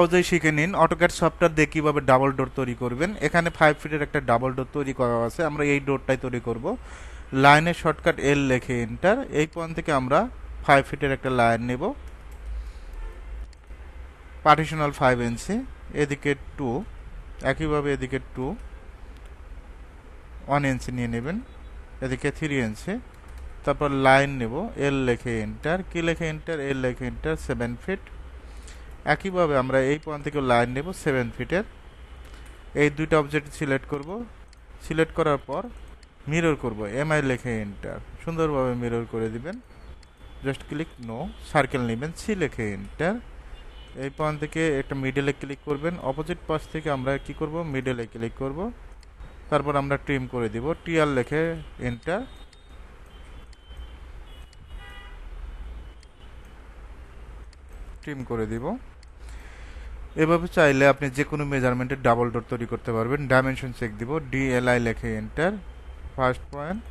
সহজেই শিখে নিন অটোক্যাড সফটওয়্যার দিয়ে কীভাবে ডাবল ডোর তৈরি করবেন। এখানে 5 ফিটের একটা ডাবল ডোর তৈরি করা আছে, আমরা এই ডোরটাই তৈরি করব। লাইনের শর্টকাট এল লিখে এন্টার। এই পয়েন্ট থেকে আমরা 5 ফিটের একটা লাইন নেব, পার্টিশনাল 5 ইঞ্চি, এদিকে 2, একইভাবে এদিকে 2, 1 ইঞ্চি নিয়ে নেবেন, এদিকে 3 ইঞ্চি। তারপর লাইন নেব, এল লিখে এন্টার। কি লিখে এন্টার? এল লিখে এন্টার, 7 ফিট। একইভাবে আমরা এই পয়েন্ট থেকে লাইন নেব 7 ফিটের। এই দুইটা অবজেক্ট সিলেক্ট করব, সিলেক্ট করার পর মিরর করব, এমআই লিখে এন্টার। সুন্দরভাবে মিরর করে দিবেন, জাস্ট ক্লিক নো। সার্কেল নেবেন, সি লিখে এন্টার। এই পয়েন্ট থেকে একটা মিডলে ক্লিক করবেন, অপোজিট পাশ থেকে আমরা কি করব, মিডলে ক্লিক করব। তারপর আমরা ট্রিম করে দিব, টিআর লিখে এন্টার। ট্রিম করে দিব। এভাবে চাইলে আপনি যে কোনো মেজারমেন্টের ডাবল ডোর তৈরি করতে পারবেন। ডাইমেনশন চেক দিব, ডিএলআই লিখে এন্টার। First point